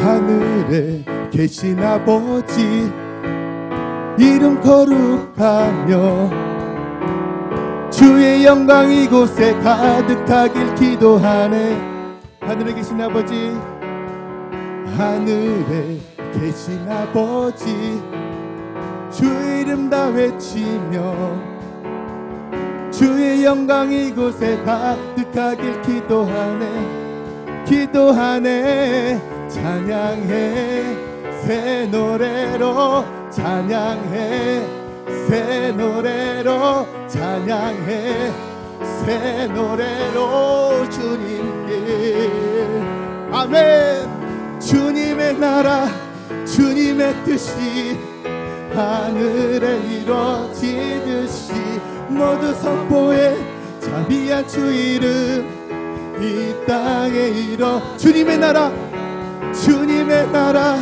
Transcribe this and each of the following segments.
하늘에 계신 아버지 이름 거룩하며 주의 영광 이곳에 가득하길 기도하네. 하늘에 계신 아버지, 하늘에 계신 아버지 주의 이름 다 외치며 주의 영광 이곳에 가득하길 기도하네. 기도하네. 찬양해 새 노래로, 찬양해 새 노래로, 찬양해 새 노래로 주님께. 아멘. 주님의 나라 주님의 뜻이 하늘에 이루어지듯이 모두 선포해 자비한 주 이름 이 땅에 이뤄. 주님의 나라 주님의 나라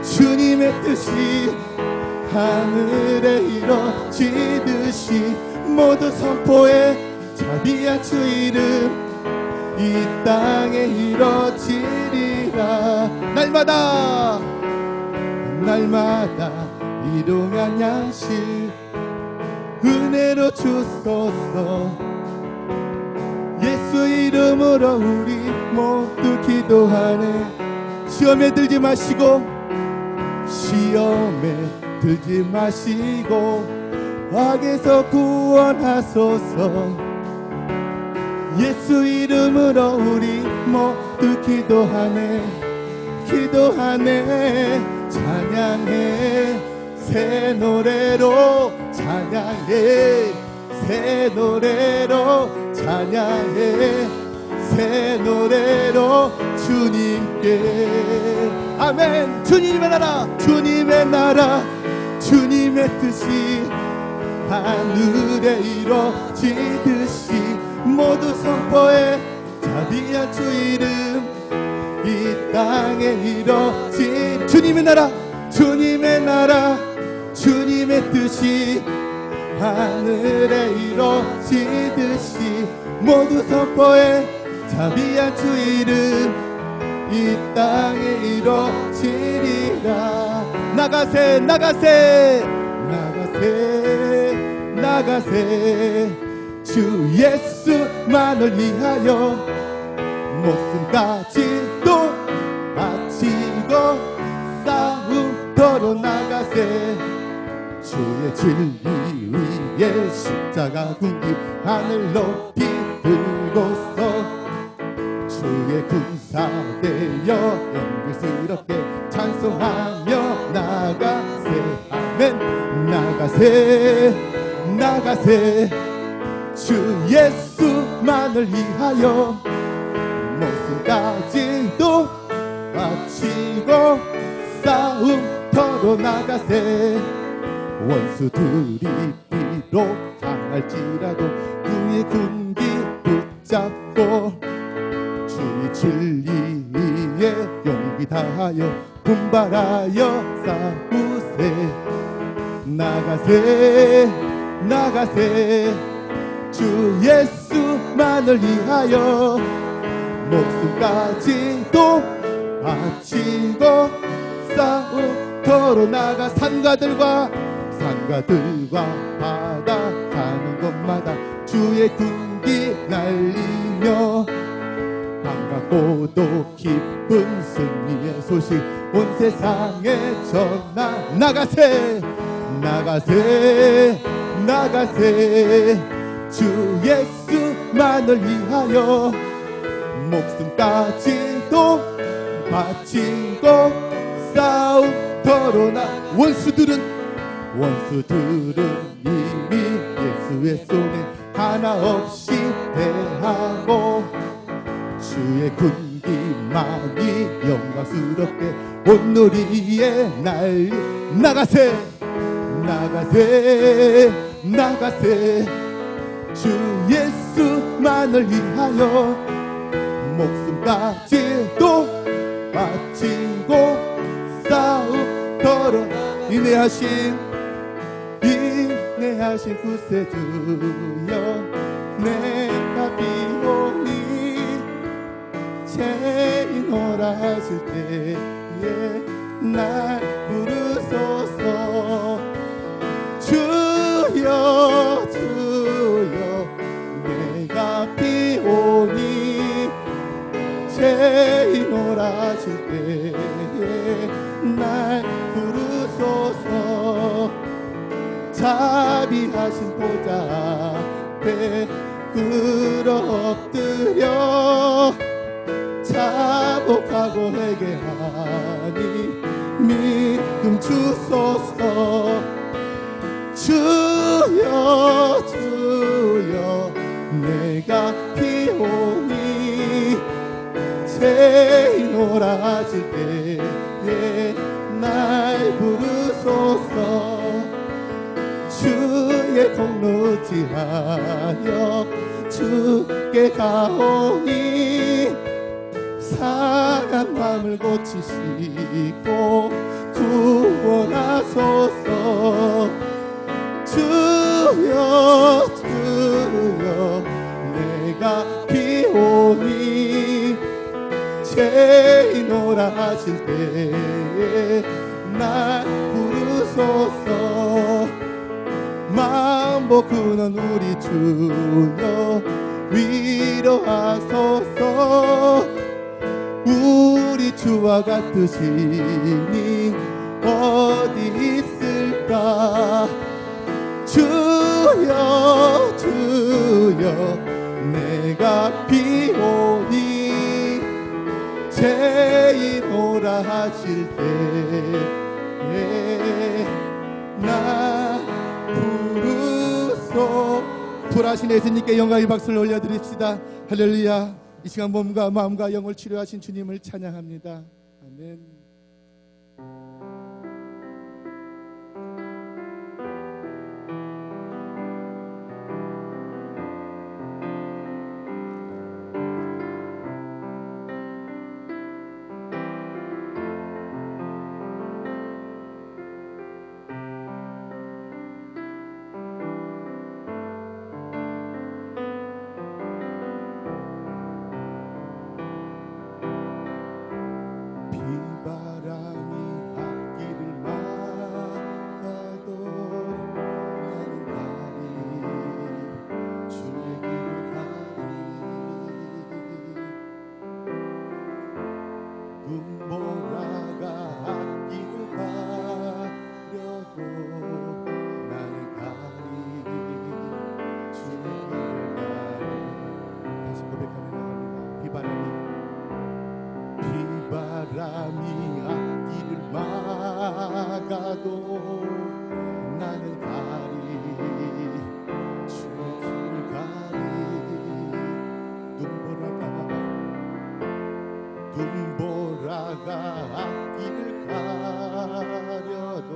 주님의 뜻이 하늘에 이루어지듯이 모두 선포해 자비한 주 이름 이 땅에 이루어지리라. 날마다 날마다 일용할 양식 은혜로 주소서. 예수 이름으로 우리 모두 기도하네. 시험에 들지 마시고 시험에 들지 마시고 악에서 구원하소서. 예수 이름으로 우리 모두 기도하네. 기도하네. 찬양해 새 노래로, 찬양해 새 노래로, 찬양해 새 노래로 주님께. 아멘. 주님의 나라 주님의 나라 주님의 뜻이 하늘에 이루어지듯이 모두 선포해 자비한 주 이름 이 땅에 이루어진. 주님의 나라 주님의 나라 주님의 뜻이 하늘에 이루어지듯이 모두 선포해 자비한 주 이름 이 땅에 이루어지리라. 나가세 나가세 나가세 나가세 주 예수만을 위하여 목숨까지도 바치고 싸움터로 나가세. 주의 진리 위에 십자가 군기 하늘 높이 들고서 주의 군사되어 영광스럽게 찬송하며 나가세. 아멘. 나가세 나가세 주 예수만을 위하여 목숨까지도 바치고 싸움터로 나가세. 원수들이 비롯할지라도 그의 군기 붙잡고 주의 진리에 용기 다하여 분발하여 싸우세. 나가세 나가세 주 예수만을 위하여 목숨까지도 바치고 싸움터로 나가. 산가들과 바다 가는 곳마다 주의 군기 날리며 반갑고도 기쁜 승리의 소식 온 세상에 전하. 나가세 나가세 나가세 주 예수만을 위하여 목숨까지도 바치고 싸움터로 나. 원수들은 이미 예수의 손에 하나 없이 대하고 주의 군기만이 영광스럽게 온누리에 날. 나가세 나가세 나가세 주 예수만을 위하여 목숨까지도 바치고 싸움터로. 인내하신 구세주여 내가 비오니 채이노라 하실 날 부르소서. 주여 주여 내가 피오니 죄인오라 하실 때에 날 부르소서. 자비하신 보좌 앞에 꿇어 엎드려 자복하고 회개하니 믿음 주소서. 주여 주여 내가 피오니 죄인오라 하실 때에 날 부르소서. 주의 공로 지하여 주께 가오니 상한 마음을 고치시고 구원하소서. 주여 주여 내가 피오니 죄인오라 하실 때에 날 부르소서. 마음 보구는 우리 주여 위로하소서. 우리 주와 같으시니 어디 있을까. 주여 주여 내가 피오니 죄인오라 하실 때에 나 부르소. 부활하신 예수님께 영광의 박수를 올려드립시다. 할렐루야. 이 시간 몸과 마음과 영을 치료하신 주님을 찬양합니다. 아멘. 바람이 앞길을 막아도 나는 가리 주의 길을 가리. 눈보라가 앞길을 가려도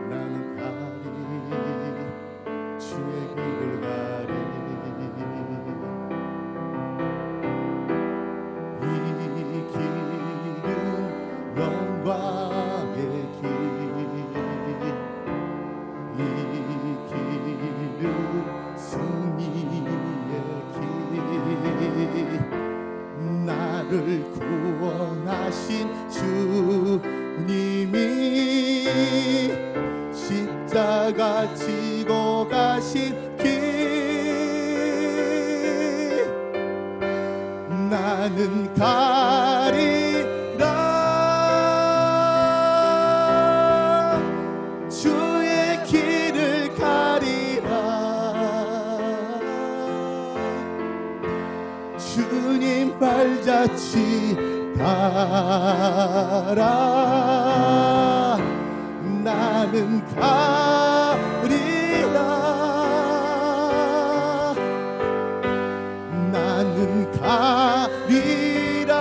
나는 가리 주의 길을 가리. 영광의 길, 이 길은 승리의 길. 나를 구원하신 주님이 십자가 지고 가신 길. 나는 가리라. 주의 길을 가리라. 주님 발자취 따라 나는 가리라. 나는 가리라.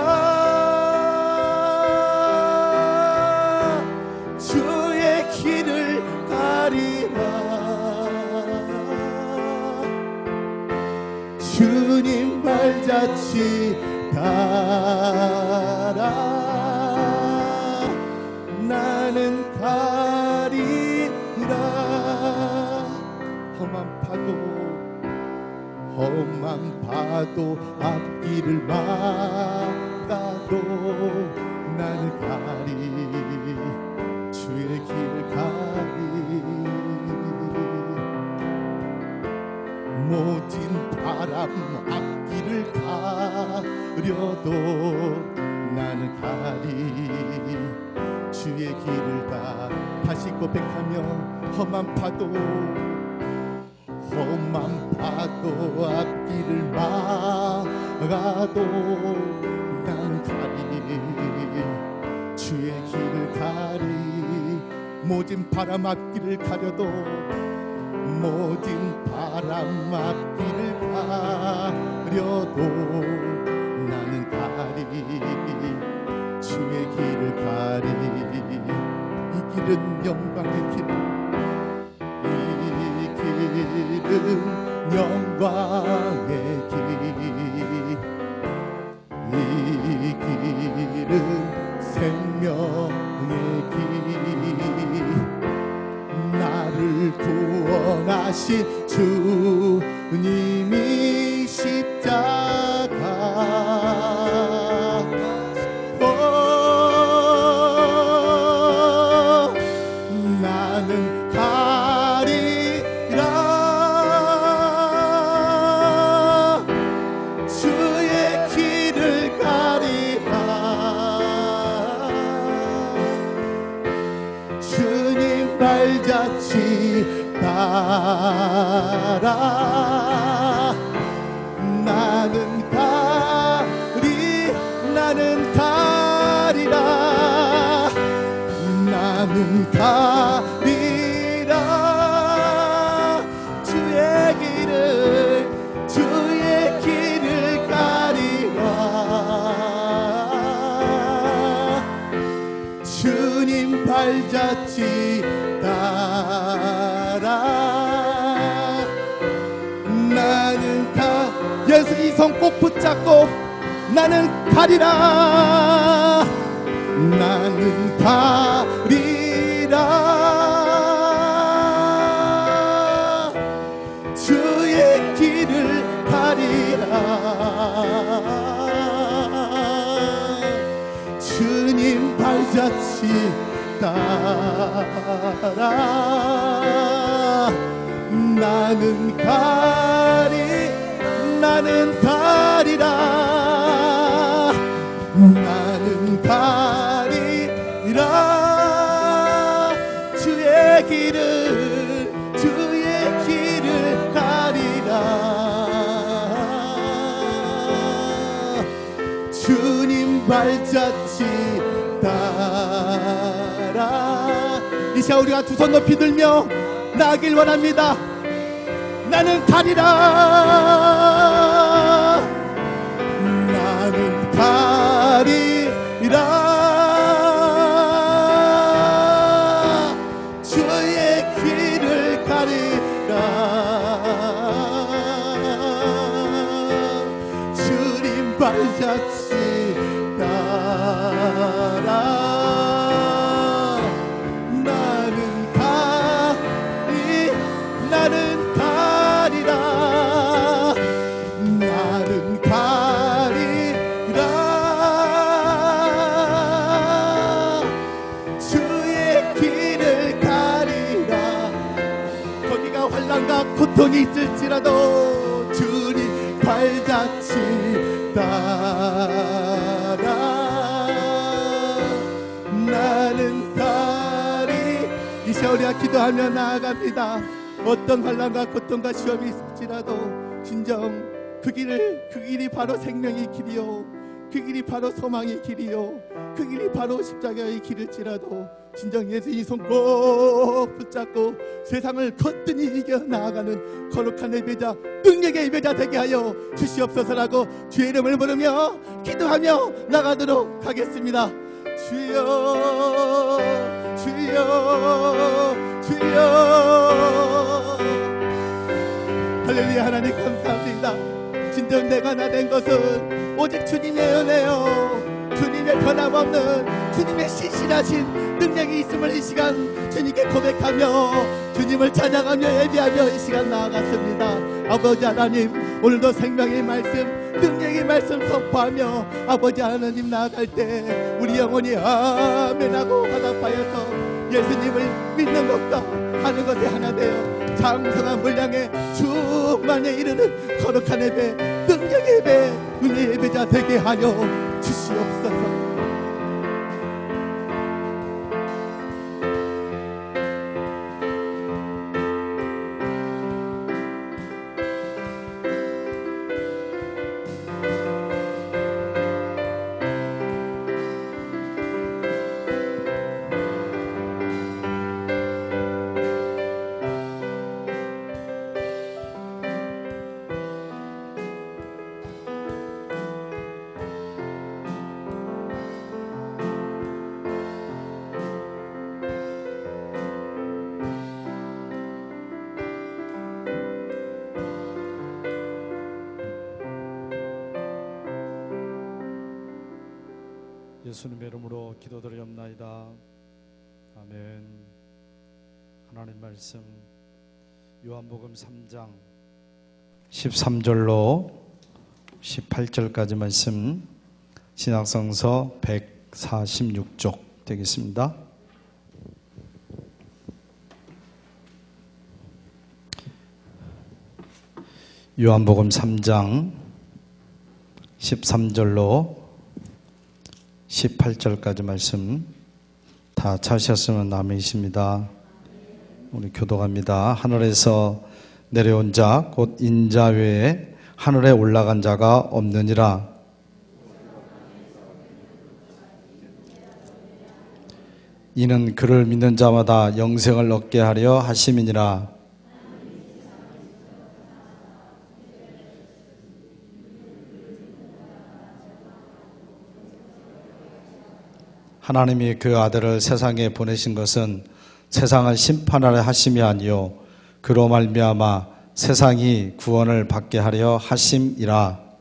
주의 길을 가리라. 주님 발자취 따라 나는 가리라. 험한 파도 앞길을 막아도 나는 가리 주의 길 가리 모진 바람 앞길을 가려도 나는 가리 주의 길을 가 다시 고백하며 험한 파도 앞길을 막아도 나는 가리 주의 길을 가리 모진 바람 앞길을 가려도 모진 바람 앞길을 가려도 나는 가리 주의 길을 가리 이 길은 영광의 길 이 길은 영광의 길 이 길은 생명의 길 나를 구원하신 주님이 십자가 나는 가리라 주의 길을 가리라 주님 발자취 따라 나는 가리라 나는 가리라 주의 길을 가리라 주님 발자취 따라 나는 예수 이 손 꼭 붙잡고 나는 가리라 나는 가리라 주의 길을 가리라 주님 발자취 따라 나는 가리라 나는 가리라 주의 길을 가리라 주님 발자취 따라 이 시간 우리가 두 손 높이 들며 나아가길 원합니다. 나는 가리라 나는 가리라 주의 길을 가리라 주님 발자취 따라 나는 가리라 나는 가리라 주의 길을 가리라 거기가 환난과 고통이 있을지라도 주님 발자취 따라 나는 가리 이 시간 우리가 기도하며 나아갑니다. 어떤 환난과 고통과 시험이 있을지라도 진정 그 길이 바로 생명의 길이요 그 길이 바로 소망의 길이요 그 길이 바로 십자가의 길일지라도 진정 예수의 손 꼭 붙잡고 세상을 거뜬히 이겨 나아가는 거룩한 예배자 능력의 예배자 되게 하여 주시옵소서라고 주의 이름을 부르며 기도하며 나가도록 하겠습니다. 주여 주여 주여 할렐루야. 하나님 감사합니다. 진정 내가 나 된 것은 오직 주님의 은혜요 주님의 변함없는 주님의 신실하신 능력이 있음을 이 시간 주님께 고백하며 주님을 찬양하며 예배하며 이 시간 나아갔습니다. 아버지 하나님 오늘도 생명의 말씀 능력의 말씀 선포하며 아버지 하나님 나아갈 때 우리 영혼이 아멘하고 화답하여서 예수님을 믿는 것과 하는 것에 하나 되어 장성한 분량의 충만에 이르는 거룩한 예배, 능력의 예배, 은혜의 예배자 되게 하여 주시옵소서. 예수님의 이름으로 기도드리옵나이다. 아멘. 하나님 말씀 요한복음 3장 13절로 18절까지 말씀 신약성서 146쪽 되겠습니다. 요한복음 3장 13절로 18절까지 말씀 다 찾으셨으면 아멘이십니다. 우리 교독합니다. 하늘에서 내려온 자 곧 인자 외에 하늘에 올라간 자가 없느니라. 이는 그를 믿는 자마다 영생을 얻게 하려 하심이니라. 하나님이 그 아들을 세상에 보내신 것은 세상을 심판하려 하심이 아니요 그로 말미암아 세상이 구원을 받게 하려 하심이라.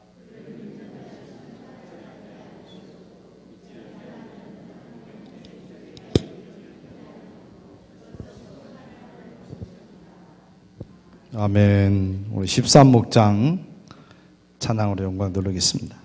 아멘. 우리 13목장 찬양으로 영광 돌리겠습니다.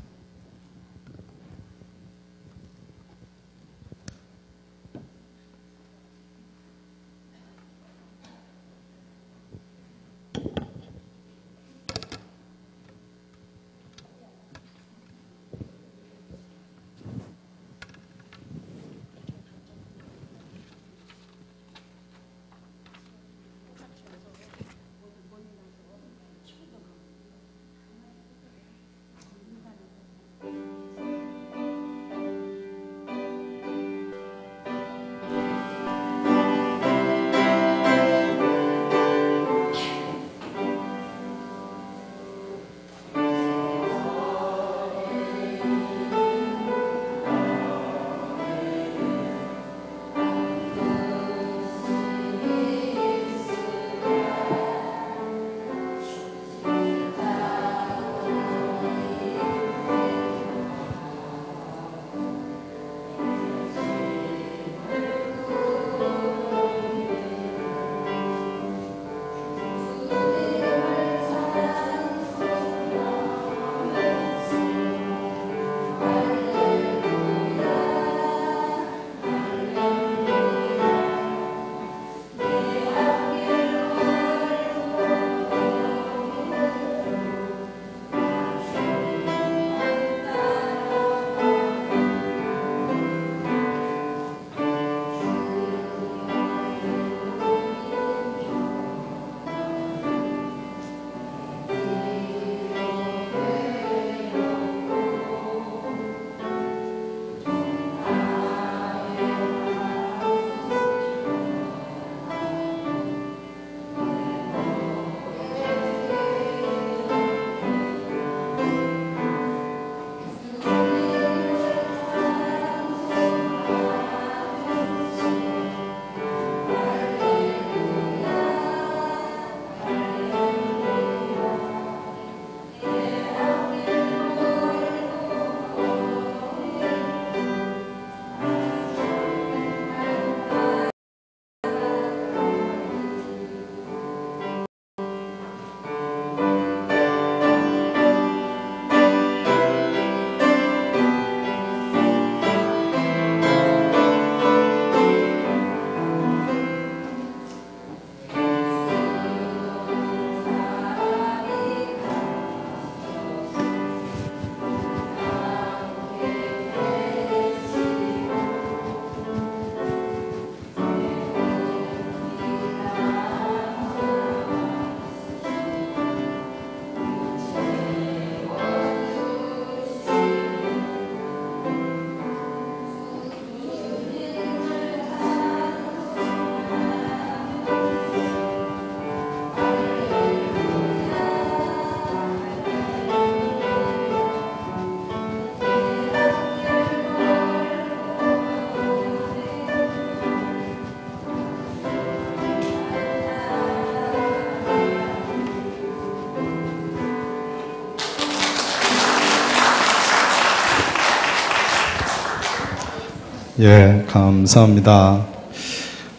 예, 감사합니다.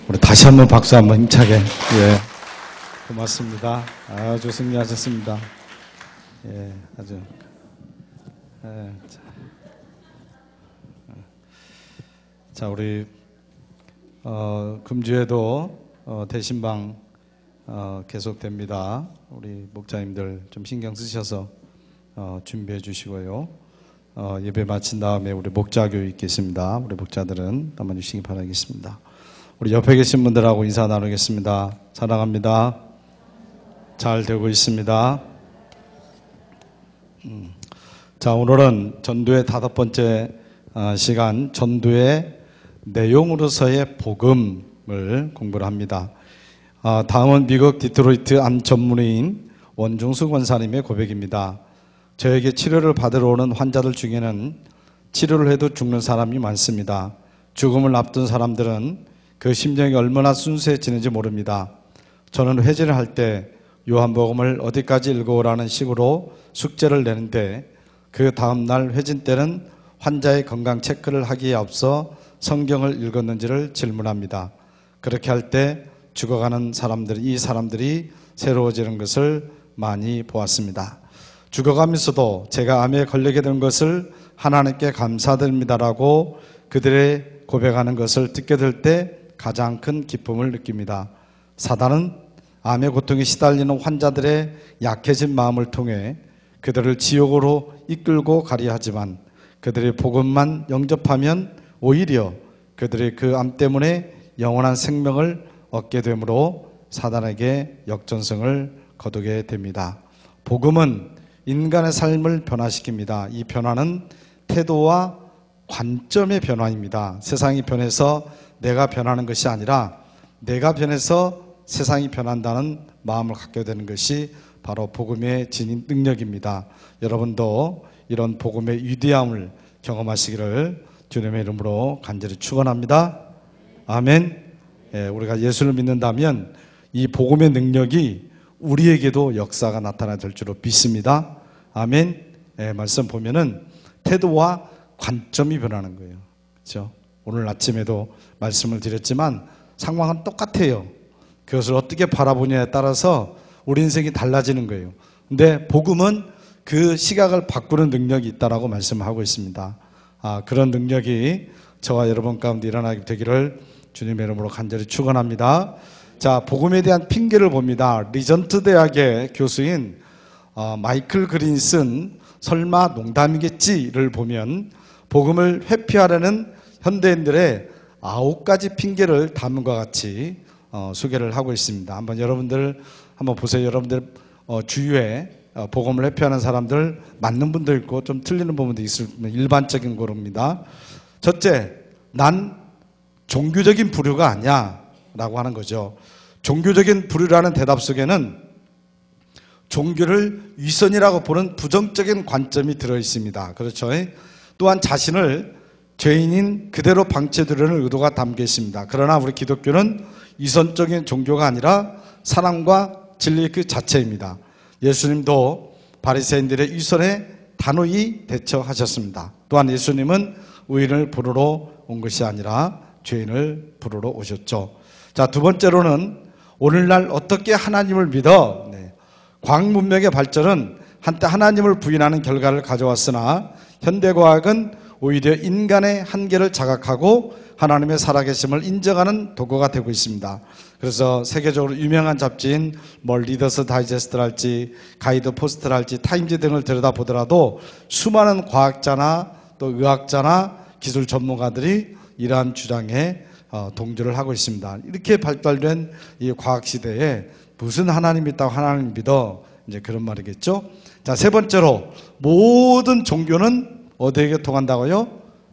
우리 다시 한번 박수 한번 힘차게. 예, 고맙습니다. 아주 승리하셨습니다. 예, 아주. 예, 자, 우리 금주에도 대신방 계속됩니다. 우리 목자님들 좀 신경 쓰셔서 준비해 주시고요. 예배 마친 다음에 우리 목자 교육 있겠습니다. 우리 목자들은 남아주시기 바라겠습니다. 우리 옆에 계신 분들하고 인사 나누겠습니다. 사랑합니다. 잘 되고 있습니다. 자, 오늘은 전도의 5번째 시간, 전도의 내용으로서의 복음을 공부를 합니다. 다음은 미국 디트로이트 암 전문의인 원중수 권사님의 고백입니다. 저에게 치료를 받으러 오는 환자들 중에는 치료를 해도 죽는 사람이 많습니다. 죽음을 앞둔 사람들은 그 심정이 얼마나 순수해지는지 모릅니다. 저는 회진을 할 때 요한복음을 어디까지 읽어오라는 식으로 숙제를 내는데 그 다음날 회진 때는 환자의 건강 체크를 하기에 앞서 성경을 읽었는지를 질문합니다. 그렇게 할 때 죽어가는 사람들, 이 사람들이 새로워지는 것을 많이 보았습니다. 죽어가면서도 제가 암에 걸리게 된 것을 하나님께 감사드립니다라고 그들의 고백하는 것을 듣게 될 때 가장 큰 기쁨을 느낍니다. 사단은 암의 고통에 시달리는 환자들의 약해진 마음을 통해 그들을 지옥으로 이끌고 가려 하지만 그들의 복음만 영접하면 오히려 그들이 그 암 때문에 영원한 생명을 얻게 되므로 사단에게 역전승을 거두게 됩니다. 복음은 인간의 삶을 변화시킵니다. 이 변화는 태도와 관점의 변화입니다. 세상이 변해서 내가 변하는 것이 아니라 내가 변해서 세상이 변한다는 마음을 갖게 되는 것이 바로 복음의 진인 능력입니다. 여러분도 이런 복음의 위대함을 경험하시기를 주님의 이름으로 간절히 축원합니다. 아멘. 예, 우리가 예수를 믿는다면 이 복음의 능력이 우리에게도 역사가 나타나야 될 줄로 믿습니다. 아멘. 예, 말씀 보면은 태도와 관점이 변하는 거예요. 그렇죠? 오늘 아침에도 말씀을 드렸지만 상황은 똑같아요. 그것을 어떻게 바라보냐에 따라서 우리 인생이 달라지는 거예요. 근데 복음은 그 시각을 바꾸는 능력이 있다라고 말씀하고 있습니다. 그런 능력이 저와 여러분 가운데 일어나게 되기를 주님의 이름으로 간절히 축원합니다. 자, 복음에 대한 핑계를 봅니다. 리전트 대학의 교수인 마이클 그린 쓴 설마 농담이겠지를 보면 복음을 회피하려는 현대인들의 9가지 핑계를 담음과 같이 소개를 하고 있습니다. 한번 여러분들 한번 보세요. 여러분들 주위에 복음을 회피하는 사람들 맞는 분도 있고 좀 틀리는 부분도 있을 일반적인 거로입니다. 첫째, 난 종교적인 부류가 아니야 라고 하는 거죠. 종교적인 부류라는 대답 속에는 종교를 위선이라고 보는 부정적인 관점이 들어있습니다. 그렇죠? 또한 자신을 죄인인 그대로 방치해두려는 의도가 담겨 있습니다. 그러나 우리 기독교는 위선적인 종교가 아니라 사랑과 진리 그 자체입니다. 예수님도 바리새인들의 위선에 단호히 대처하셨습니다. 또한 예수님은 의인을 부르러 온 것이 아니라 죄인을 부르러 오셨죠. 자, 두 번째로는 오늘날 어떻게 하나님을 믿어? 과학 문명의 발전은 한때 하나님을 부인하는 결과를 가져왔으나 현대과학은 오히려 인간의 한계를 자각하고 하나님의 살아계심을 인정하는 도구가 되고 있습니다. 그래서 세계적으로 유명한 잡지인 리더스 다이제스트랄지 가이드 포스트랄지 타임지 등을 들여다보더라도 수많은 과학자나 또 의학자나 기술 전문가들이 이러한 주장에 동조를 하고 있습니다. 이렇게 발달된 이 과학 시대에 무슨 하나님이 있다고 하나님 믿어? 이제 그런 말이겠죠. 자, 세 번째로 모든 종교는 어디에게 통한다고요?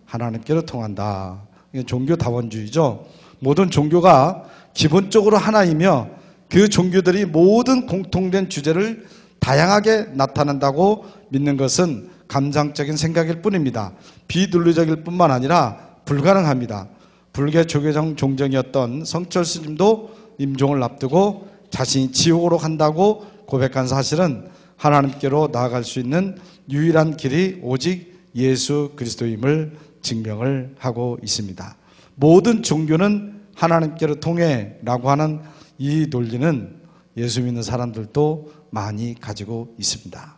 하나님께로 통한다. 이게 종교다원주의죠. 모든 종교가 기본적으로 하나이며 그 종교들이 모든 공통된 주제를 다양하게 나타낸다고 믿는 것은 감상적인 생각일 뿐입니다. 비윤리적일 뿐만 아니라 불가능합니다. 불교 조계종 종정이었던 성철 스님도 임종을 앞두고 자신이 지옥으로 간다고 고백한 사실은 하나님께로 나아갈 수 있는 유일한 길이 오직 예수 그리스도임을 증명을 하고 있습니다. 모든 종교는 하나님께로 통해라고 하는 이 논리는 예수 믿는 사람들도 많이 가지고 있습니다.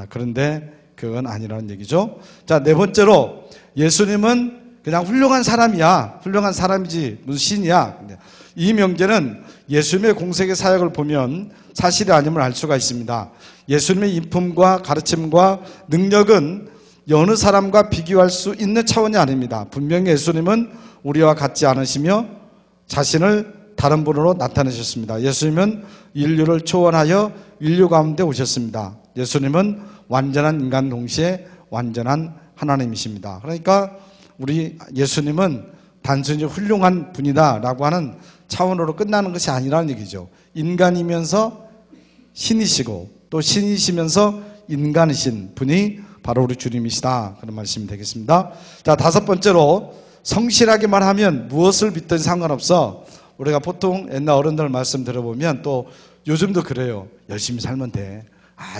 그런데 그건 아니라는 얘기죠. 자, 네 번째로 예수님은 그냥 훌륭한 사람이야. 훌륭한 사람이지 무슨 신이야. 이 명제는 예수님의 공생의 사역을 보면 사실이 아님을 알 수가 있습니다. 예수님의 인품과 가르침과 능력은 여느 사람과 비교할 수 있는 차원이 아닙니다. 분명히 예수님은 우리와 같지 않으시며 자신을 다른 분으로 나타내셨습니다. 예수님은 인류를 초월하여 인류 가운데 오셨습니다. 예수님은 완전한 인간 동시에 완전한 하나님이십니다. 그러니까 우리 예수님은 단순히 훌륭한 분이다라고 하는 차원으로 끝나는 것이 아니라는 얘기죠. 인간이면서 신이시고 또 신이시면서 인간이신 분이 바로 우리 주님이시다. 그런 말씀이 되겠습니다. 자, 다섯 번째로 성실하게만 하면 무엇을 믿든 상관없어. 우리가 보통 옛날 어른들 말씀 들어보면 또 요즘도 그래요. 열심히 살면 돼.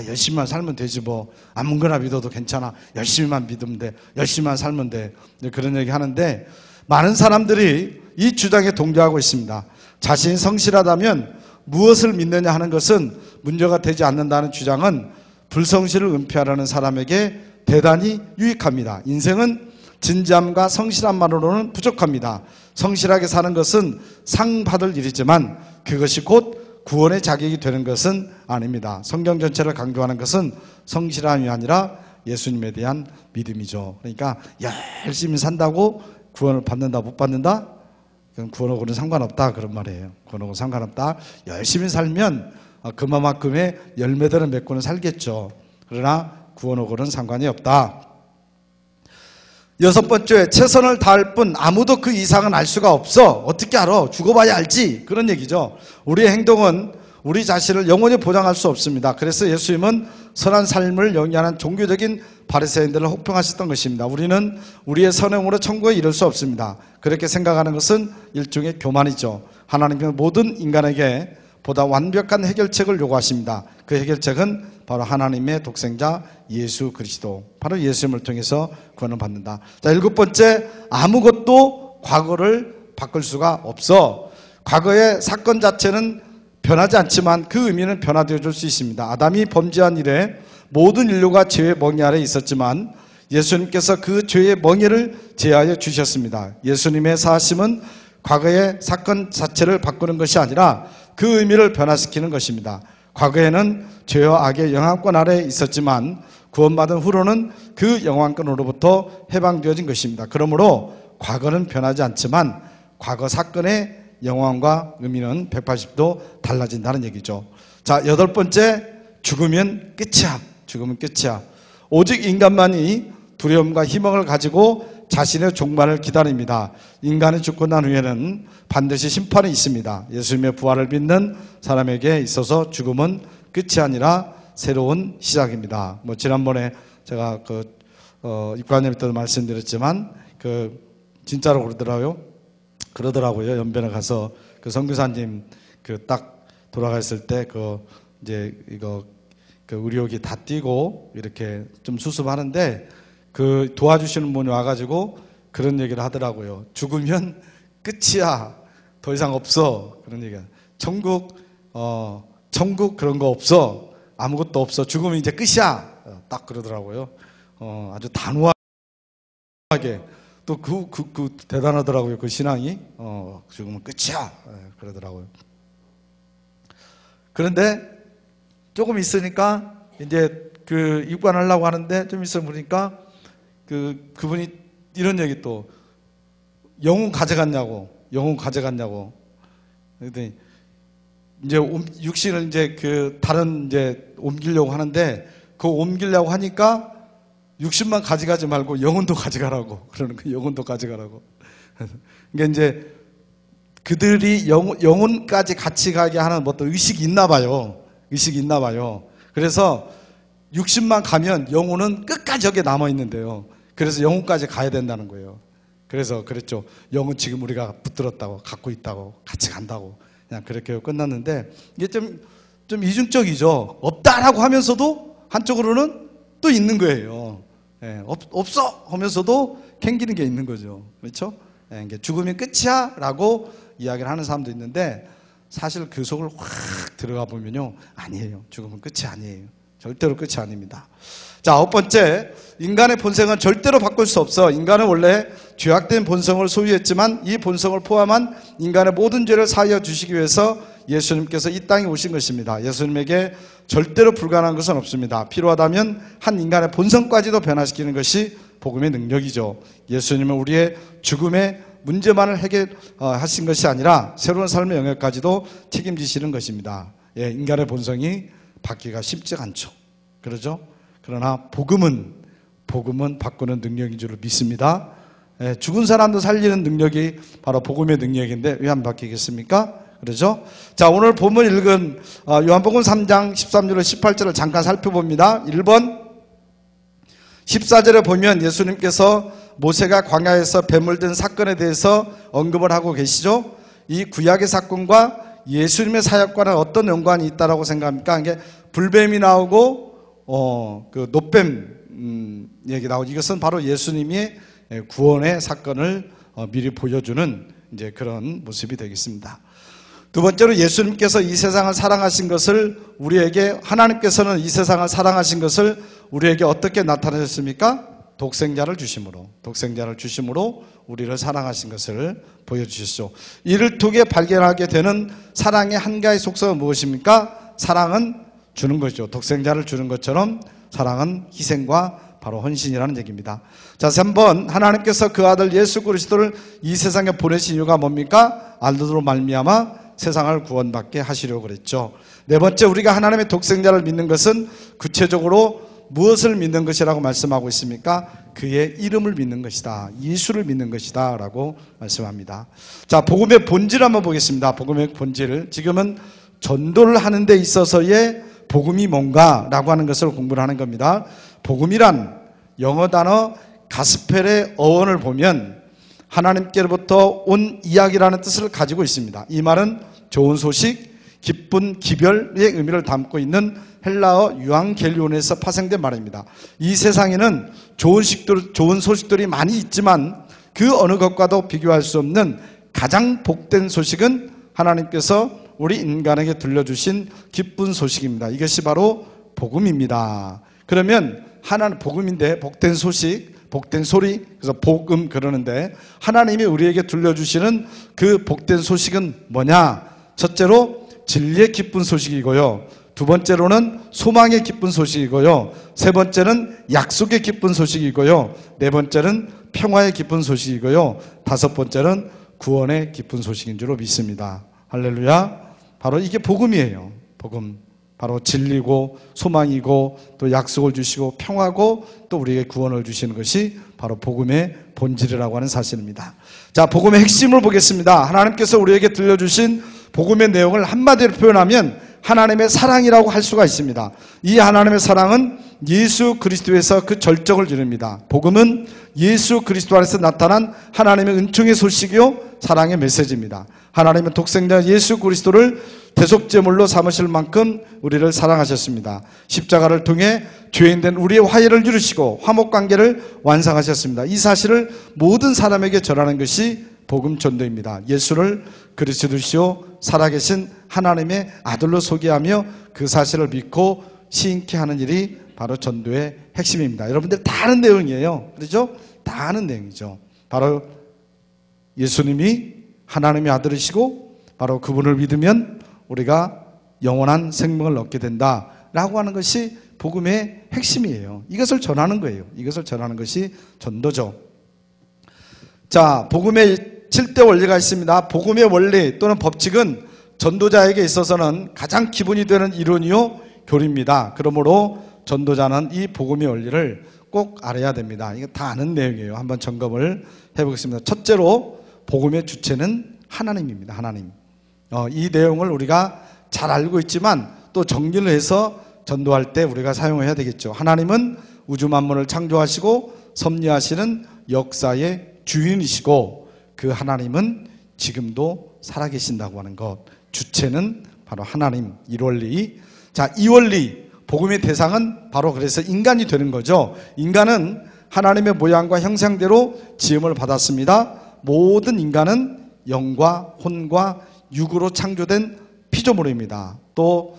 열심히만 살면 되지 뭐. 아무거나 믿어도 괜찮아. 열심히만 믿으면 돼. 열심히만 살면 돼. 그런 얘기 하는데 많은 사람들이 이 주장에 동조하고 있습니다. 자신이 성실하다면 무엇을 믿느냐 하는 것은 문제가 되지 않는다는 주장은 불성실을 은폐하려는 사람에게 대단히 유익합니다. 인생은 진지함과 성실함만으로는 부족합니다. 성실하게 사는 것은 상 받을 일이지만 그것이 곧 구원의 자격이 되는 것은 아닙니다. 성경 전체를 강조하는 것은 성실함이 아니라 예수님에 대한 믿음이죠. 그러니까 열심히 산다고 구원을 받는다 못 받는다? 그건 구원하고는 상관없다 그런 말이에요. 구원하고는 상관없다. 열심히 살면 그만큼의 열매들을 맺고는 살겠죠. 그러나 구원하고는 상관이 없다. 여섯 번째, 최선을 다할 뿐 아무도 그 이상은 알 수가 없어. 어떻게 알아? 죽어봐야 알지. 그런 얘기죠. 우리의 행동은 우리 자신을 영원히 보장할 수 없습니다. 그래서 예수님은 선한 삶을 영위하는 종교적인 바리새인들을 혹평하셨던 것입니다. 우리는 우리의 선행으로 천국에 이를 수 없습니다. 그렇게 생각하는 것은 일종의 교만이죠. 하나님은 모든 인간에게 보다 완벽한 해결책을 요구하십니다. 그 해결책은 바로 하나님의 독생자 예수 그리스도, 바로 예수님을 통해서 구원을 받는다. 자, 일곱 번째, 아무것도 과거를 바꿀 수가 없어. 과거의 사건 자체는 변하지 않지만 그 의미는 변화되어 줄 수 있습니다. 아담이 범죄한 이래 모든 인류가 죄의 멍에 아래 있었지만 예수님께서 그 죄의 멍에를 제하여 주셨습니다. 예수님의 사하심은 과거의 사건 자체를 바꾸는 것이 아니라 그 의미를 변화시키는 것입니다. 과거에는 죄와 악의 영향권 아래에 있었지만 구원받은 후로는 그 영향권으로부터 해방되어진 것입니다. 그러므로 과거는 변하지 않지만 과거 사건의 영향과 의미는 180도 달라진다는 얘기죠. 자, 여덟 번째, 죽으면 끝이야. 죽으면 끝이야. 오직 인간만이 두려움과 희망을 가지고 자신의 종말을 기다립니다. 인간이 죽고 난 후에는 반드시 심판이 있습니다. 예수님의 부활을 믿는 사람에게 있어서 죽음은 끝이 아니라 새로운 시작입니다. 지난번에 제가 입관님 때도 말씀드렸지만 진짜로 그러더라고요. 연변에 가서 선교사님 딱 돌아갔을 때 이제 이거 의료기 다 띄고 이렇게 좀 수습하는데 도와주시는 분이 와가지고 그런 얘기를 하더라고요. 죽으면 끝이야. 더 이상 없어. 그런 얘기야. 천국 그런 거 없어. 아무것도 없어. 죽으면 이제 끝이야. 딱 그러더라고요. 아주 단호하게. 또 대단하더라고요. 그 신앙이. 죽으면 끝이야. 그러더라고요. 그런데 조금 있으니까 이제 입관하려고 하는데 좀 있어 보니까 그분이 이런 얘기 또 영혼 가져갔냐고. 그랬더니 이제 육신을 이제 다른 이제 옮기려고 하는데 옮기려고 하니까 육신만 가져가지 말고 영혼도 가져가라고 그러는 거예요. 영혼도 가져가라고. 그러니까 이제 그들이 영혼까지 같이 가게 하는 어떤 의식이 있나 봐요. 그래서 육신만 가면 영혼은 끝까지 여기에 남아 있는데요. 그래서 영혼까지 가야 된다는 거예요. 그래서 그랬죠. 영혼 지금 우리가 붙들었다고, 갖고 있다고, 같이 간다고. 그냥 그렇게 끝났는데 이게 좀 이중적이죠. 없다라고 하면서도 한쪽으로는 또 있는 거예요. 없어 하면서도 캥기는 게 있는 거죠. 그렇죠? 죽음이 끝이야 라고 이야기를 하는 사람도 있는데, 사실 그 속을 확 들어가 보면요, 아니에요. 죽음은 끝이 아니에요. 절대로 끝이 아닙니다. 자, 아홉 번째, 인간의 본성은 절대로 바꿀 수 없어. 인간은 원래 죄악된 본성을 소유했지만 이 본성을 포함한 인간의 모든 죄를 사하여 주시기 위해서 예수님께서 이 땅에 오신 것입니다. 예수님에게 절대로 불가능한 것은 없습니다. 필요하다면 한 인간의 본성까지도 변화시키는 것이 복음의 능력이죠. 예수님은 우리의 죽음의 문제만을 해결하신 것이 아니라 새로운 삶의 영역까지도 책임지시는 것입니다. 인간의 본성이 바뀌기가 쉽지 않죠. 그러죠? 그러나 복음은 바꾸는 능력인 줄 믿습니다. 죽은 사람도 살리는 능력이 바로 복음의 능력인데 왜 안 바뀌겠습니까? 그러죠? 자, 오늘 본문 읽은 요한복음 3장 13절로 18절을 잠깐 살펴봅니다. 1번 14절에 보면 예수님께서 모세가 광야에서 뱀을 든 사건에 대해서 언급을 하고 계시죠. 이 구약의 사건과 예수님의 사역과는 어떤 연관이 있다라고 생각합니까? 이게 불뱀이 나오고 그 노뱀 얘기 나오고, 이것은 바로 예수님이 구원의 사건을 미리 보여주는 이제 그런 모습이 되겠습니다. 두 번째로 예수님께서 이 세상을 사랑하신 것을 우리에게, 하나님께서는 이 세상을 사랑하신 것을 우리에게 어떻게 나타내셨습니까? 독생자를 주심으로 우리를 사랑하신 것을 보여주셨죠. 이를 통해 발견하게 되는 사랑의 한 가지 속성은 무엇입니까? 사랑은 주는 거죠. 독생자를 주는 것처럼 사랑은 희생과 바로 헌신이라는 얘기입니다. 자, 3번, 하나님께서 그 아들 예수 그리스도를 이 세상에 보내신 이유가 뭡니까? 아들로 말미암아 세상을 구원받게 하시려고 그랬죠. 네 번째, 우리가 하나님의 독생자를 믿는 것은 구체적으로 무엇을 믿는 것이라고 말씀하고 있습니까? 그의 이름을 믿는 것이다. 예수를 믿는 것이다 라고 말씀합니다. 자, 복음의 본질 한번 보겠습니다. 복음의 본질, 지금은 전도를 하는 데 있어서의 복음이 뭔가 라고 하는 것을 공부를 하는 겁니다. 복음이란 영어 단어 가스펠의 어원을 보면 하나님께로부터 온 이야기라는 뜻을 가지고 있습니다. 이 말은 좋은 소식, 기쁜 기별의 의미를 담고 있는 헬라어 유앙겔리온에서 파생된 말입니다. 이 세상에는 좋은 소식들이 많이 있지만 그 어느 것과도 비교할 수 없는 가장 복된 소식은 하나님께서 우리 인간에게 들려주신 기쁜 소식입니다. 이것이 바로 복음입니다. 그러면 하나는 복음인데, 복된 소식, 복된 소리, 그래서 복음 그러는데, 하나님이 우리에게 들려주시는 그 복된 소식은 뭐냐? 첫째로 진리의 기쁜 소식이고요, 두 번째로는 소망의 기쁜 소식이고요, 세 번째는 약속의 기쁜 소식이고요, 네 번째는 평화의 기쁜 소식이고요, 다섯 번째는 구원의 기쁜 소식인 줄로 믿습니다. 할렐루야. 바로 이게 복음이에요. 복음. 바로 진리고 소망이고 또 약속을 주시고 평화고 또 우리에게 구원을 주시는 것이 바로 복음의 본질이라고 하는 사실입니다. 자, 복음의 핵심을 보겠습니다. 하나님께서 우리에게 들려주신 복음의 내용을 한마디로 표현하면 하나님의 사랑이라고 할 수가 있습니다. 이 하나님의 사랑은 예수 그리스도에서 그 절정을 이룹니다. 복음은 예수 그리스도 안에서 나타난 하나님의 은총의 소식이요 사랑의 메시지입니다. 하나님은 독생자 예수 그리스도를 대속제물로 삼으실 만큼 우리를 사랑하셨습니다. 십자가를 통해 죄인된 우리의 화해를 이루시고 화목관계를 완성하셨습니다. 이 사실을 모든 사람에게 전하는 것이 복음 전도입니다. 예수를 그리스도시요 살아계신 하나님의 아들로 소개하며 그 사실을 믿고 시인케 하는 일이 바로 전도의 핵심입니다. 여러분들 다 아는 내용이에요. 그렇죠? 다 아는 내용이죠. 바로 예수님이 하나님의 아들이시고 바로 그분을 믿으면 우리가 영원한 생명을 얻게 된다라고 하는 것이 복음의 핵심이에요. 이것을 전하는 거예요. 이것을 전하는 것이 전도죠. 자, 복음의 7대 원리가 있습니다. 복음의 원리 또는 법칙은 전도자에게 있어서는 가장 기본이 되는 이론이요 교리입니다. 그러므로 전도자는 이 복음의 원리를 꼭 알아야 됩니다. 이거 다 아는 내용이에요. 한번 점검을 해보겠습니다. 첫째로 복음의 주체는 하나님입니다. 하나님. 이 내용을 우리가 잘 알고 있지만 또 정리를 해서 전도할 때 우리가 사용해야 되겠죠. 하나님은 우주 만물을 창조하시고 섭리하시는 역사의 주인이시고 그 하나님은 지금도 살아계신다고 하는 것. 주체는 바로 하나님. 이 원리. 자, 이 원리, 복음의 대상은 바로 그래서 인간이 되는 거죠. 인간은 하나님의 모양과 형상대로 지음을 받았습니다. 모든 인간은 영과 혼과 육으로 창조된 피조물입니다. 또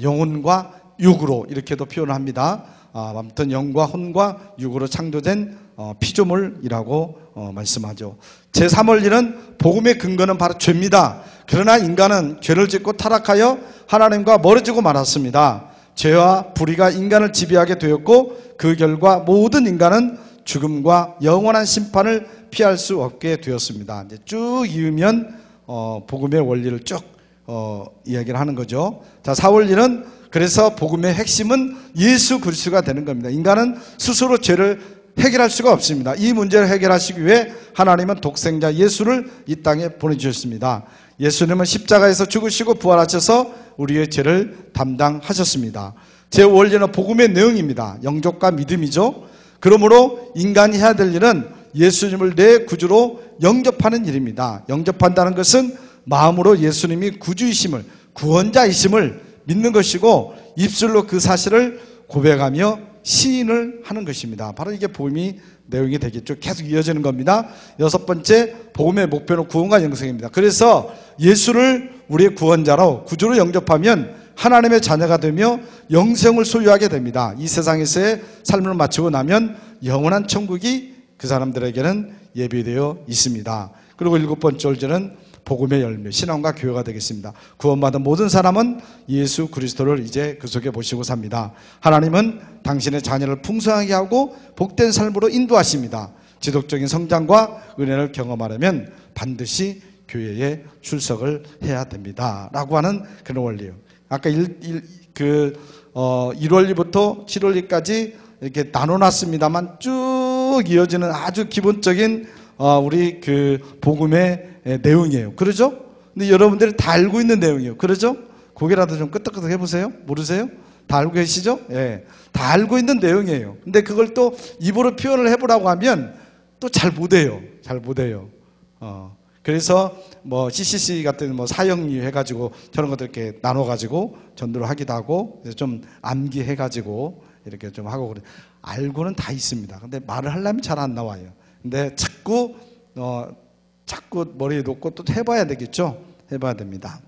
영혼과 육으로 이렇게도 표현을 합니다. 아무튼 영과 혼과 육으로 창조된 피조물이라고 말씀하죠. 제3원리는 복음의 근거는 바로 죄입니다. 그러나 인간은 죄를 짓고 타락하여 하나님과 멀어지고 말았습니다. 죄와 불의가 인간을 지배하게 되었고 그 결과 모든 인간은 죽음과 영원한 심판을 피할 수 없게 되었습니다. 이제 쭉 이으면 복음의 원리를 쭉 이야기를 하는 거죠. 자, 4원리는 그래서 복음의 핵심은 예수 그리스도가 되는 겁니다. 인간은 스스로 죄를 해결할 수가 없습니다. 이 문제를 해결하시기 위해 하나님은 독생자 예수를 이 땅에 보내주셨습니다. 예수님은 십자가에서 죽으시고 부활하셔서 우리의 죄를 담당하셨습니다. 제5원리는 복음의 내용입니다. 영접과 믿음이죠. 그러므로 인간이 해야 될 일은 예수님을 내 구주로 영접하는 일입니다. 영접한다는 것은 마음으로 예수님이 구주이심을, 구원자이심을 믿는 것이고 입술로 그 사실을 고백하며 시인을 하는 것입니다. 바로 이게 복음의 내용이 되겠죠. 계속 이어지는 겁니다. 6번째, 복음의 목표는 구원과 영생입니다. 그래서 예수를 우리의 구원자로 구주로 영접하면 하나님의 자녀가 되며 영생을 소유하게 됩니다. 이 세상에서의 삶을 마치고 나면 영원한 천국이 그 사람들에게는 예비되어 있습니다. 그리고 7번째 올제는 복음의 열매, 신앙과 교회가 되겠습니다. 구원받은 모든 사람은 예수 그리스도를 이제 그 속에 모시고 삽니다. 하나님은 당신의 자녀를 풍성하게 하고 복된 삶으로 인도하십니다. 지속적인 성장과 은혜를 경험하려면 반드시 교회에 출석을 해야 됩니다. 라고 하는 그런 원리예요. 아까 1월리부터 7월리까지 이렇게 나눠놨습니다만 쭉 이어지는 아주 기본적인 우리 그 복음의 내용이에요. 그러죠? 근데 여러분들이 다 알고 있는 내용이에요. 그러죠? 고개라도 좀 끄덕끄덕 해보세요. 모르세요? 다 알고 계시죠? 예. 다 알고 있는 내용이에요. 근데 그걸 또 입으로 표현을 해보라고 하면 또 잘 못해요. 잘 못해요. 그래서 뭐 CCC 같은 뭐 사형리 해가지고 저런 것들 이렇게 나눠가지고 전도를 하기도 하고 좀 암기해가지고 이렇게 좀 하고 그래. 알고는 다 있습니다. 근데 말을 하려면 잘 안 나와요. 근데 자꾸 머리에 놓고 또 해봐야 되겠죠? 해봐야 됩니다.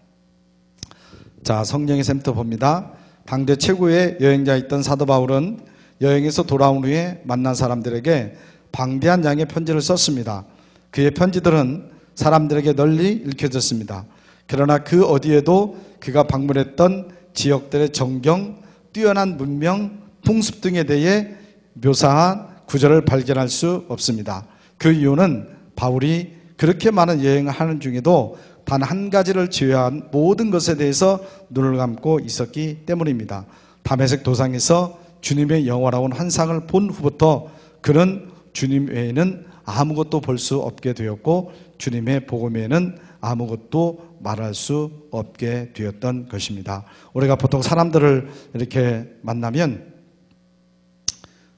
자, 성령의 샘부터 봅니다. 당대 최고의 여행자였던 사도 바울은 여행에서 돌아온 후에 만난 사람들에게 방대한 양의 편지를 썼습니다. 그의 편지들은 사람들에게 널리 읽혀졌습니다. 그러나 그 어디에도 그가 방문했던 지역들의 정경, 뛰어난 문명, 풍습 등에 대해 묘사한 구절을 발견할 수 없습니다. 그 이유는 바울이 그렇게 많은 여행을 하는 중에도 단 한 가지를 제외한 모든 것에 대해서 눈을 감고 있었기 때문입니다. 다메섹 도상에서 주님의 영원한 환상을 본 후부터 그는 주님 외에는 아무것도 볼 수 없게 되었고 주님의 복음 외에는 아무것도 말할 수 없게 되었던 것입니다. 우리가 보통 사람들을 이렇게 만나면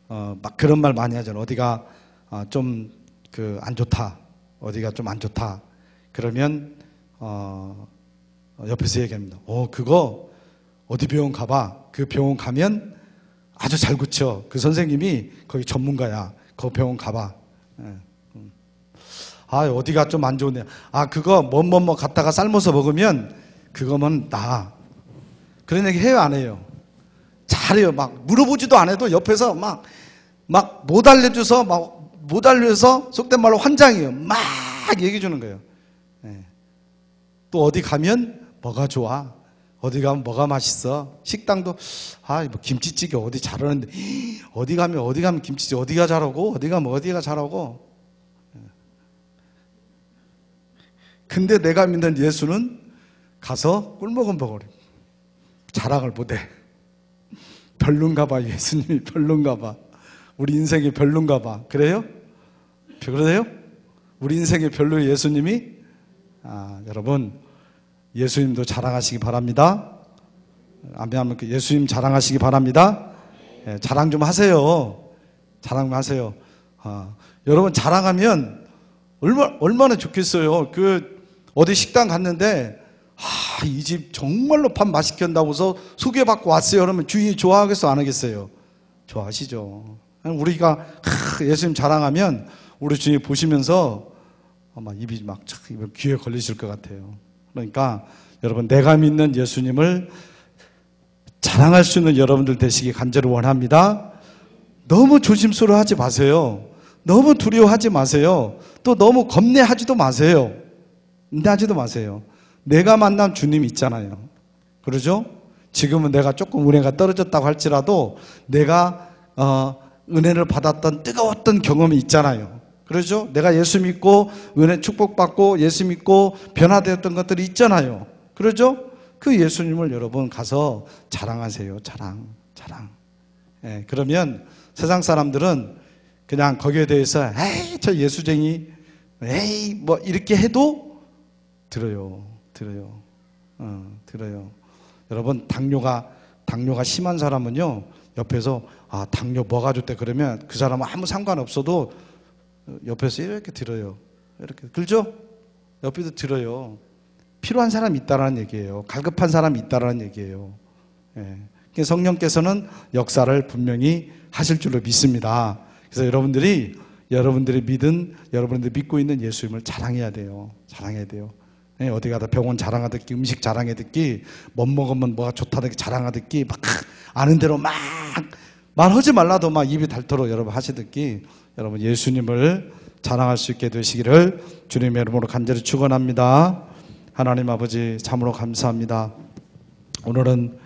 막 그런 말 많이 하잖아요. 어디가 좀 안 좋다. 어디가 좀 안 좋다. 그러면 옆에서 얘기합니다. 그거 어디 병원 가봐. 그 병원 가면 아주 잘 고쳐. 그 선생님이 거기 전문가야. 그 병원 가봐. 어디가 좀 안 좋네. 그거 뭐 갖다가 삶아서 먹으면 그거면 나아. 그런 얘기 해요, 안 해요? 잘해요. 막 물어보지도 안 해도 옆에서 막 못 알려줘서 속된 말로 환장이에요. 막 얘기해 주는 거예요. 또 어디 가면 뭐가 좋아? 어디 가면 뭐가 맛있어? 식당도 뭐 김치찌개 어디 잘하는데 어디 가면 김치찌개 어디가 잘하고 어디 가면 어디가 잘하고. 근데 내가 믿는 예수는 가서 꿀먹은 버거리 자랑을 못해. 별론가 봐. 예수님이 별론가 봐. 우리 인생이 별론가 봐. 그래요? 그러세요? 우리 인생이 별로의 예수님이? 여러분 예수님도 자랑하시기 바랍니다. 아멘. 예수님 자랑하시기 바랍니다. 자랑 좀 하세요. 자랑 하세요. 여러분 자랑하면 얼마나 좋겠어요. 어디 식당 갔는데 이 집 정말로 밥 맛있게 한다고 해서 소개받고 왔어요. 그러면 주인이 좋아하겠어 안 하겠어요? 좋아하시죠. 우리가 예수님 자랑하면 우리 주님 보시면서 아마 입이 막 귀에 걸리실 것 같아요. 그러니까 여러분, 내가 믿는 예수님을 자랑할 수 있는 여러분들 되시기 간절히 원합니다. 너무 조심스러워하지 마세요. 너무 두려워하지 마세요. 또 너무 겁내하지도 마세요. 인내하지도 마세요. 내가 만난 주님 있잖아요. 그러죠? 지금은 내가 조금 은혜가 떨어졌다고 할지라도 내가 은혜를 받았던 뜨거웠던 경험이 있잖아요. 그러죠? 내가 예수 믿고 은혜 축복받고 예수 믿고 변화되었던 것들이 있잖아요. 그러죠? 그 예수님을 여러분 가서 자랑하세요. 자랑. 예, 그러면 세상 사람들은 그냥 거기에 대해서 에이 저 예수쟁이 에이 뭐 이렇게 해도 들어요. 여러분, 당뇨가 심한 사람은요, 옆에서 당뇨 뭐가 좋대 그러면 그 사람은 아무 상관없어도 옆에서 이렇게 들어요. 이렇게 그렇죠? 옆에서 들어요. 필요한 사람이 있다라는 얘기예요. 갈급한 사람이 있다라는 얘기예요. 예. 성령께서는 역사를 분명히 하실 줄로 믿습니다. 그래서 여러분들이 믿고 있는 예수님을 자랑해야 돼요. 예, 어디 가다 병원 자랑하듯이, 음식 자랑하듯이, 못 먹으면 뭐가 좋다듯이 자랑하듯이 막 아는 대로 막 말하지 말라도 막 입이 닳도록 여러분 하시듯이 여러분 예수님을 자랑할 수 있게 되시기를 주님의 이름으로 간절히 축원합니다. 하나님 아버지, 참으로 감사합니다. 오늘은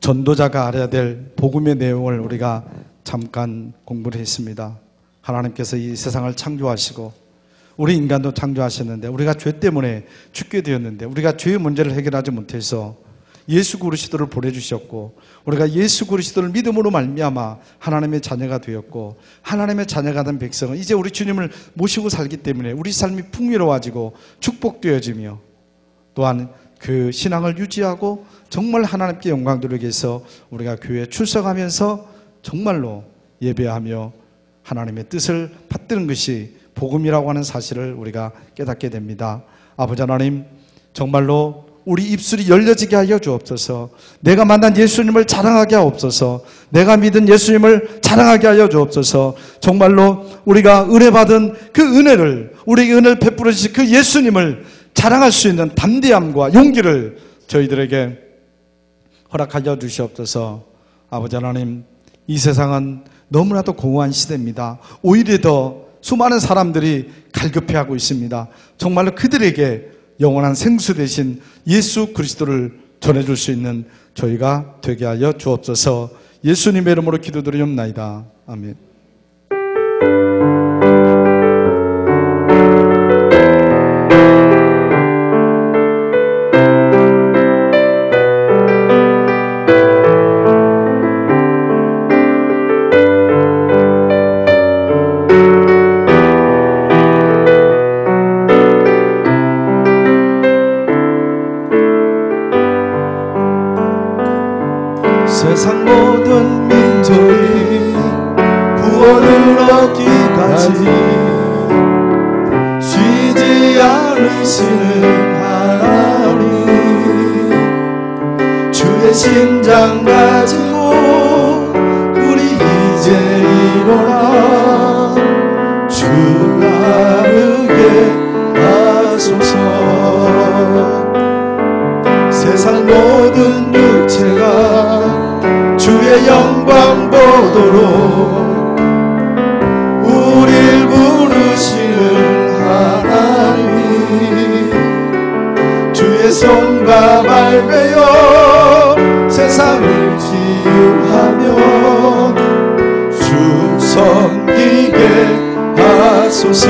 전도자가 알아야 될 복음의 내용을 우리가 잠깐 공부를 했습니다. 하나님께서 이 세상을 창조하시고 우리 인간도 창조하셨는데 우리가 죄 때문에 죽게 되었는데 우리가 죄의 문제를 해결하지 못해서 예수 그리스도를 보내주셨고 우리가 예수 그리스도를 믿음으로 말미암아 하나님의 자녀가 되었고 하나님의 자녀가 된 백성은 이제 우리 주님을 모시고 살기 때문에 우리 삶이 풍요로워지고 축복되어지며 또한 그 신앙을 유지하고 정말 하나님께 영광 돌리기 위해서 우리가 교회에 출석하면서 정말로 예배하며 하나님의 뜻을 받드는 것이 복음이라고 하는 사실을 우리가 깨닫게 됩니다. 아버지 하나님, 정말로 우리 입술이 열려지게 하여 주옵소서. 내가 만난 예수님을 자랑하게 하옵소서. 내가 믿은 예수님을 자랑하게 하여 주옵소서. 정말로 우리가 은혜 받은 그 은혜를, 우리에게 은혜를 베풀어 주신 그 예수님을 자랑할 수 있는 담대함과 용기를 저희들에게 허락하여 주시옵소서. 아버지 하나님, 이 세상은 너무나도 공허한 시대입니다. 오히려 더 수많은 사람들이 갈급해하고 있습니다. 정말로 그들에게 영원한 생수 되신 예수 그리스도를 전해줄 수 있는 저희가 되게 하여 주옵소서. 예수님의 이름으로 기도드리옵나이다. 아멘. 세상 모든 민족이 구원을 얻기까지 쉬지 않으시는 하나님, 주의 심장 가지고 우리 이제 일어나 주 따르게 하소서. 세상 모든 육체가 주의 영광 보도록 우릴 부르시는 하나님, 주의 손과 발매여 세상을 치유하며 주 섬기게 하소서.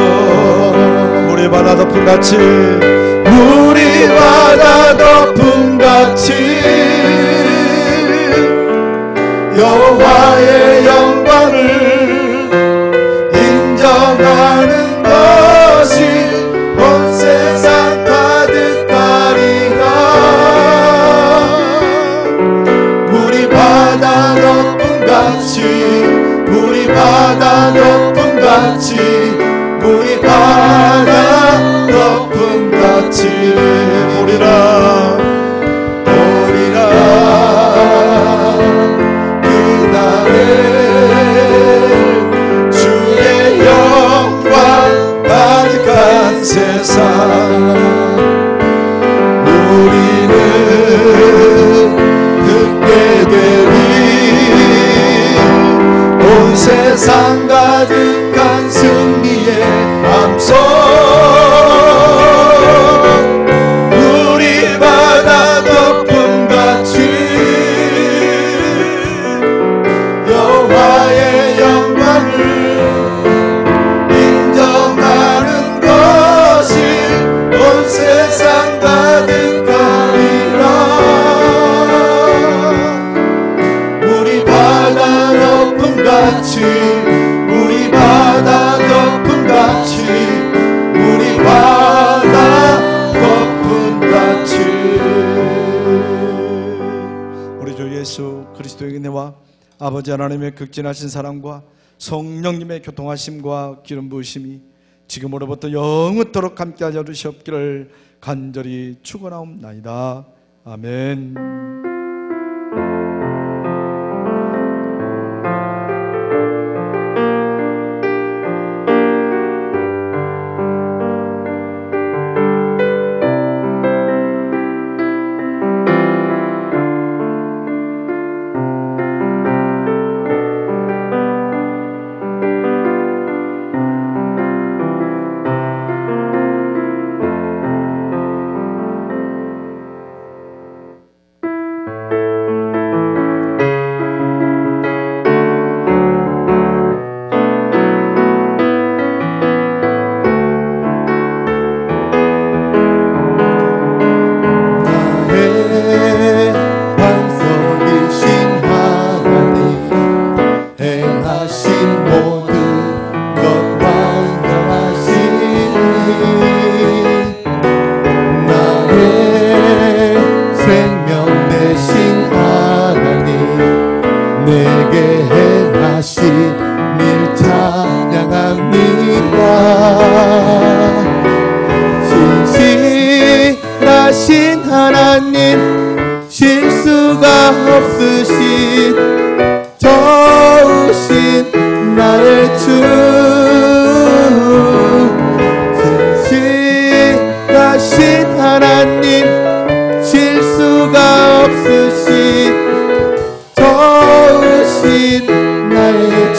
우리 바다 덮음같이 물이 바다 덮음같이 여호와의 영광을 인정하는 것이 온 세상 가득하리라. 물이 바다 덮음같이 물이 바다 덮음같이 물이 바다 덮음같이 오리라 오리라. 그날에 세상 가득한 승리의 함성 우리 바다 거품같이 여호와의 영광을 인정하는 것이 온 세상 가득하리라. 우리 바다 거품같이 우리 바다 거품같이 우리 바다 거품같이. 우리 주 예수 그리스도의 은혜와 아버지 하나님의 극진하신 사랑과 성령님의 교통하심과 기름 부으심이 지금으로부터 영원토록 함께하여 주시옵기를 간절히 축원하옵나이다. 아멘. 신실하신 하나님 실수가 없으신 좋으신 나의 주 신실하신 하나님 실수가 없으신 좋으신 나의 주.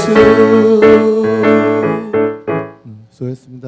수고했습니다.